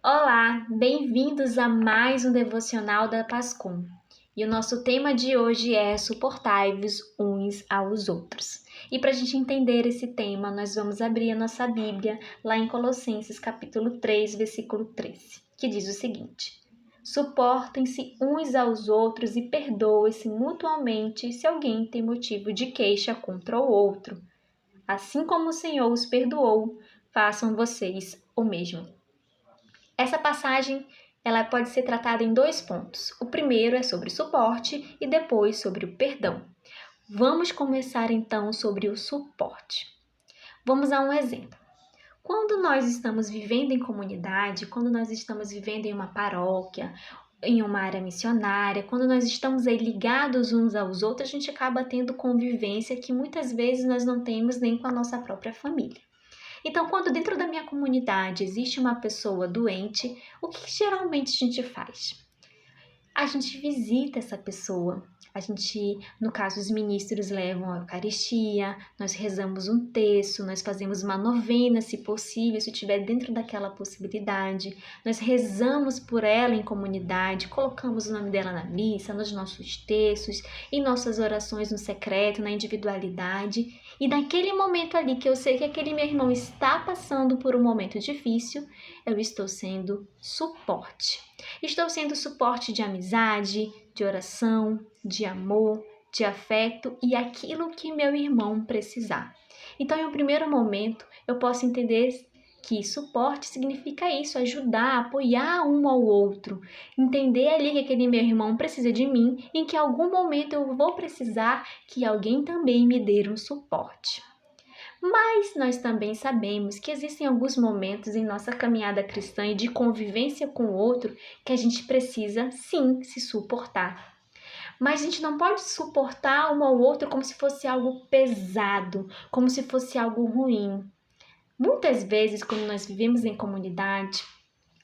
Olá, bem-vindos a mais um devocional da Pascom. E o nosso tema de hoje é suportai-vos uns aos outros. E para a gente entender esse tema, nós vamos abrir a nossa Bíblia lá em Colossenses capítulo 3, versículo 13, que diz o seguinte: Suportem-se uns aos outros e perdoem-se mutuamente se alguém tem motivo de queixa contra o outro. Assim como o Senhor os perdoou, façam vocês o mesmo. Essa passagem ela pode ser tratada em dois pontos. O primeiro é sobre suporte e depois sobre o perdão. Vamos começar então sobre o suporte. Vamos a um exemplo. Quando nós estamos vivendo em comunidade, quando nós estamos vivendo em uma paróquia, em uma área missionária, quando nós estamos aí ligados uns aos outros, a gente acaba tendo convivência que muitas vezes nós não temos nem com a nossa própria família. Então, quando dentro da minha comunidade existe uma pessoa doente, o que geralmente a gente faz? A gente visita essa pessoa. A gente, no caso, os ministros levam a Eucaristia, nós rezamos um terço, nós fazemos uma novena, se possível, se tiver dentro daquela possibilidade. Nós rezamos por ela em comunidade, colocamos o nome dela na missa, nos nossos terços, em nossas orações no secreto, na individualidade. E naquele momento ali que eu sei que aquele meu irmão está passando por um momento difícil, eu estou sendo suporte. Estou sendo suporte de amizade, de oração, de amor, de afeto e aquilo que meu irmão precisar. Então, em um primeiro momento, eu posso entender que suporte significa isso, ajudar, apoiar um ao outro, entender ali que aquele meu irmão precisa de mim, em que em algum momento eu vou precisar que alguém também me dê um suporte. Mas nós também sabemos que existem alguns momentos em nossa caminhada cristã e de convivência com o outro que a gente precisa, sim, se suportar. Mas a gente não pode suportar um ao outro como se fosse algo pesado, como se fosse algo ruim. Muitas vezes, quando nós vivemos em comunidade,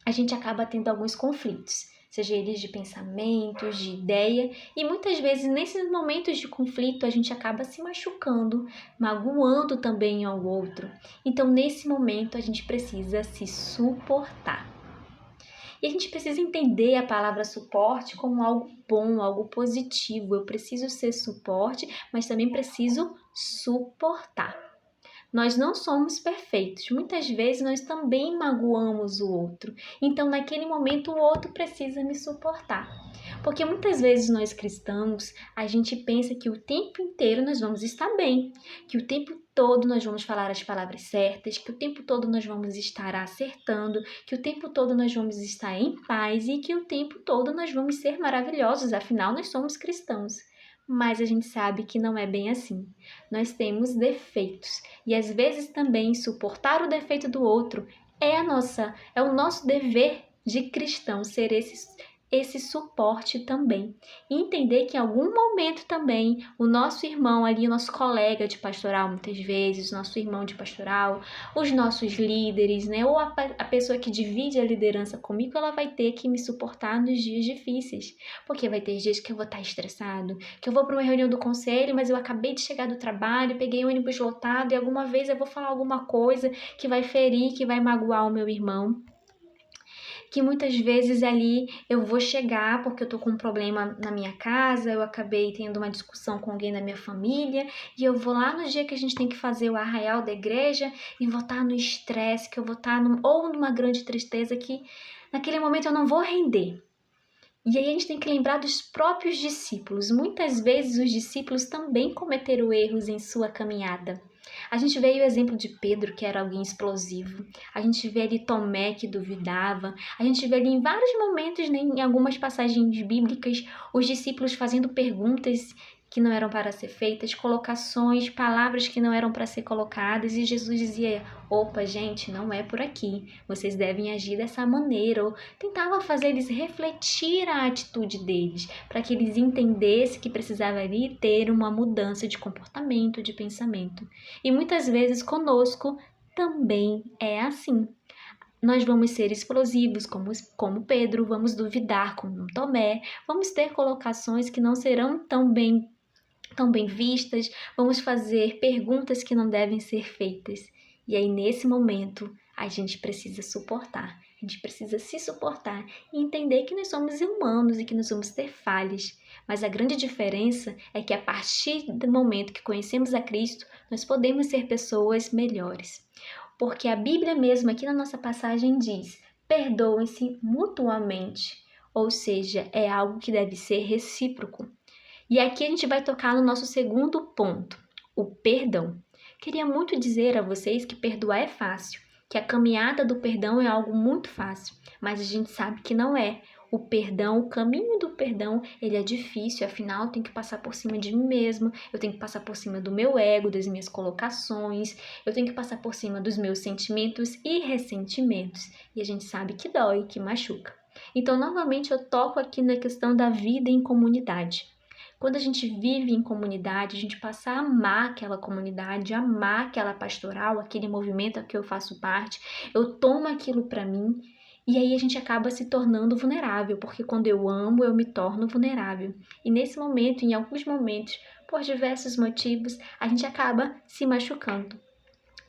a gente acaba tendo alguns conflitos, seja eles de pensamentos, de ideia, e muitas vezes nesses momentos de conflito a gente acaba se machucando, magoando também ao outro. Então, nesse momento, a gente precisa se suportar. E a gente precisa entender a palavra suporte como algo bom, algo positivo. Eu preciso ser suporte, mas também preciso suportar. Nós não somos perfeitos. Muitas vezes nós também magoamos o outro. Então, naquele momento, o outro precisa me suportar. Porque muitas vezes nós cristãos, a gente pensa que o tempo inteiro nós vamos estar bem, que o tempo todo nós vamos falar as palavras certas, que o tempo todo nós vamos estar acertando, que o tempo todo nós vamos estar em paz e que o tempo todo nós vamos ser maravilhosos, afinal nós somos cristãos. Mas a gente sabe que não é bem assim. Nós temos defeitos e às vezes também suportar o defeito do outro é o nosso dever de cristão ser esse suporte também. E entender que em algum momento também o nosso irmão ali, o nosso colega de pastoral, muitas vezes, nosso irmão de pastoral, os nossos líderes, né? Ou a pessoa que divide a liderança comigo, ela vai ter que me suportar nos dias difíceis. Porque vai ter dias que eu vou estar estressado, que eu vou para uma reunião do conselho, mas eu acabei de chegar do trabalho, peguei o ônibus lotado e alguma vez eu vou falar alguma coisa que vai ferir, que vai magoar o meu irmão. Que muitas vezes ali eu vou chegar porque eu tô com um problema na minha casa, eu acabei tendo uma discussão com alguém da minha família, e eu vou lá no dia que a gente tem que fazer o arraial da igreja e vou estar no estresse, que eu vou estar ou numa grande tristeza que naquele momento eu não vou render. E aí a gente tem que lembrar dos próprios discípulos. Muitas vezes os discípulos também cometeram erros em sua caminhada. A gente vê o exemplo de Pedro, que era alguém explosivo. A gente vê ali Tomé, que duvidava. A gente vê ali em vários momentos, né, em algumas passagens bíblicas, os discípulos fazendo perguntas que não eram para ser feitas, colocações, palavras que não eram para ser colocadas, e Jesus dizia: opa, gente, não é por aqui, vocês devem agir dessa maneira, ou tentava fazer eles refletir a atitude deles, para que eles entendessem que precisava ali ter uma mudança de comportamento, de pensamento. E muitas vezes conosco também é assim. Nós vamos ser explosivos como Pedro, vamos duvidar como Tomé, vamos ter colocações que não serão tão bem vistas, vamos fazer perguntas que não devem ser feitas. E aí, nesse momento, a gente precisa suportar. A gente precisa se suportar e entender que nós somos humanos e que nós vamos ter falhas. Mas a grande diferença é que a partir do momento que conhecemos a Cristo, nós podemos ser pessoas melhores. Porque a Bíblia mesmo aqui na nossa passagem diz: perdoem-se mutuamente, ou seja, é algo que deve ser recíproco. E aqui a gente vai tocar no nosso segundo ponto, o perdão. Queria muito dizer a vocês que perdoar é fácil, que a caminhada do perdão é algo muito fácil, mas a gente sabe que não é. O perdão, o caminho do perdão, ele é difícil, afinal eu tenho que passar por cima de mim mesmo, eu tenho que passar por cima do meu ego, das minhas colocações, eu tenho que passar por cima dos meus sentimentos e ressentimentos. E a gente sabe que dói, que machuca. Então, novamente, eu toco aqui na questão da vida em comunidade. Quando a gente vive em comunidade, a gente passa a amar aquela comunidade, amar aquela pastoral, aquele movimento a que eu faço parte, eu tomo aquilo para mim e aí a gente acaba se tornando vulnerável, porque quando eu amo, eu me torno vulnerável. E nesse momento, em alguns momentos, por diversos motivos, a gente acaba se machucando.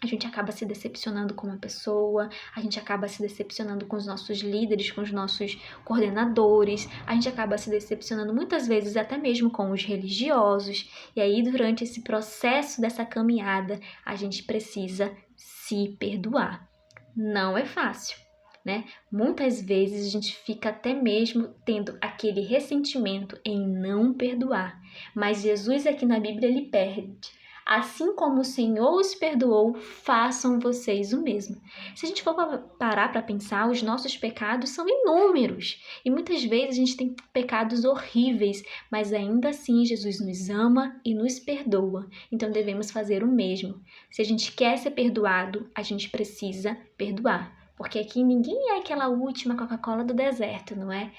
A gente acaba se decepcionando com uma pessoa, a gente acaba se decepcionando com os nossos líderes, com os nossos coordenadores, a gente acaba se decepcionando muitas vezes até mesmo com os religiosos. E aí, durante esse processo dessa caminhada, a gente precisa se perdoar. Não é fácil, né? Muitas vezes a gente fica até mesmo tendo aquele ressentimento em não perdoar. Mas Jesus aqui na Bíblia, ele pede: assim como o Senhor os perdoou, façam vocês o mesmo. Se a gente for parar para pensar, os nossos pecados são inúmeros. E muitas vezes a gente tem pecados horríveis, mas ainda assim Jesus nos ama e nos perdoa. Então devemos fazer o mesmo. Se a gente quer ser perdoado, a gente precisa perdoar. Porque aqui ninguém é aquela última Coca-Cola do deserto, não é?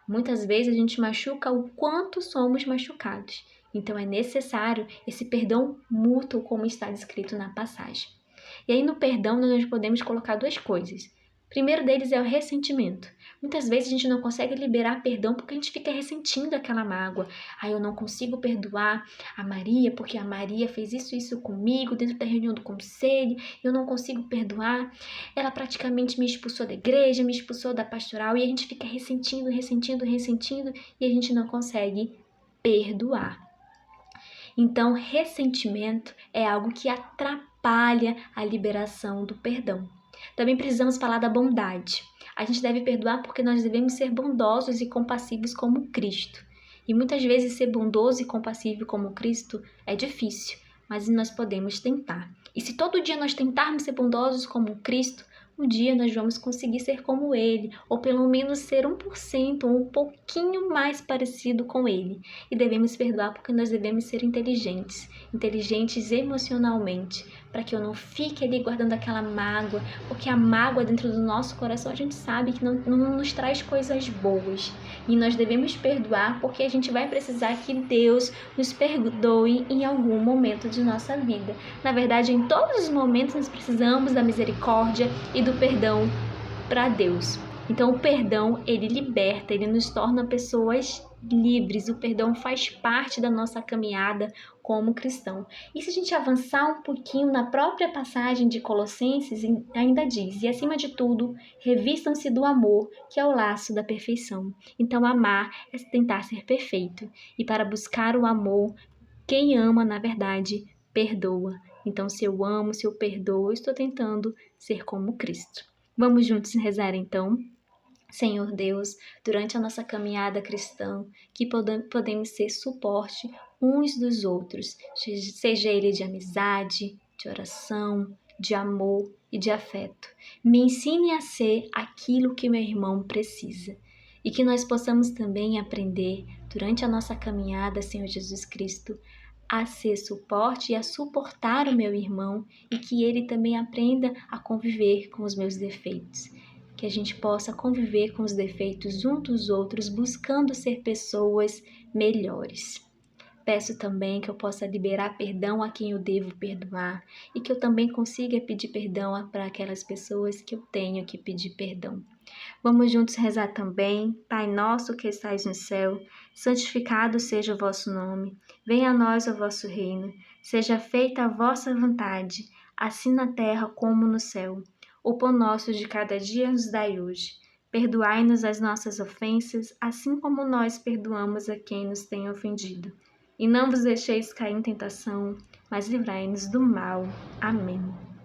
Muitas vezes a gente machuca o quanto somos machucados. Então é necessário esse perdão mútuo, como está descrito na passagem. E aí no perdão nós podemos colocar duas coisas. O primeiro deles é o ressentimento. Muitas vezes a gente não consegue liberar perdão porque a gente fica ressentindo aquela mágoa. Eu não consigo perdoar a Maria porque a Maria fez isso comigo dentro da reunião do conselho. Eu não consigo perdoar. Ela praticamente me expulsou da igreja, me expulsou da pastoral e a gente fica ressentindo e a gente não consegue perdoar. Então, ressentimento é algo que atrapalha a liberação do perdão. Também precisamos falar da bondade. A gente deve perdoar porque nós devemos ser bondosos e compassivos como Cristo. E muitas vezes ser bondoso e compassivo como Cristo é difícil, mas nós podemos tentar. E se todo dia nós tentarmos ser bondosos como Cristo, um dia nós vamos conseguir ser como Ele, ou pelo menos ser 1% ou um pouquinho mais parecido com Ele. E devemos perdoar porque nós devemos ser inteligentes emocionalmente, para que eu não fique ali guardando aquela mágoa, porque a mágoa dentro do nosso coração a gente sabe que não nos traz coisas boas. E nós devemos perdoar porque a gente vai precisar que Deus nos perdoe em algum momento de nossa vida. Na verdade, em todos os momentos nós precisamos da misericórdia e do perdão para Deus. Então o perdão, ele liberta, ele nos torna pessoas livres. O perdão faz parte da nossa caminhada como cristão. E se a gente avançar um pouquinho na própria passagem de Colossenses, ainda diz: e acima de tudo, revistam-se do amor, que é o laço da perfeição. Então amar é tentar ser perfeito. E para buscar o amor, quem ama, na verdade, perdoa. Então se eu amo, se eu perdoo, eu estou tentando ser como Cristo. Vamos juntos rezar então? Senhor Deus, durante a nossa caminhada cristã, que podemos ser suporte uns dos outros, seja ele de amizade, de oração, de amor e de afeto. Me ensine a ser aquilo que meu irmão precisa e que nós possamos também aprender durante a nossa caminhada, Senhor Jesus Cristo, a ser suporte e a suportar o meu irmão e que ele também aprenda a conviver com os meus defeitos. Que a gente possa conviver com os defeitos uns dos outros, buscando ser pessoas melhores. Peço também que eu possa liberar perdão a quem eu devo perdoar e que eu também consiga pedir perdão para aquelas pessoas que eu tenho que pedir perdão. Vamos juntos rezar também. Pai nosso que estais no céu, santificado seja o vosso nome. Venha a nós o vosso reino. Seja feita a vossa vontade, assim na terra como no céu. O pão nosso de cada dia nos dai hoje. Perdoai-nos as nossas ofensas, assim como nós perdoamos a quem nos tem ofendido. E não vos deixeis cair em tentação, mas livrai-nos do mal. Amém.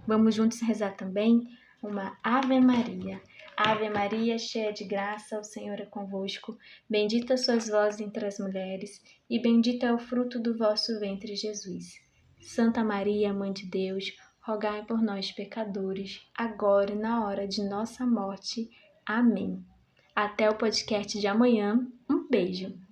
Vamos juntos rezar também uma Ave Maria. Ave Maria, cheia de graça, o Senhor é convosco. Bendita sois vós entre as mulheres, e bendito é o fruto do vosso ventre, Jesus. Santa Maria, Mãe de Deus, rogai por nós, pecadores, agora e na hora de nossa morte. Amém. Até o podcast de amanhã. Um beijo.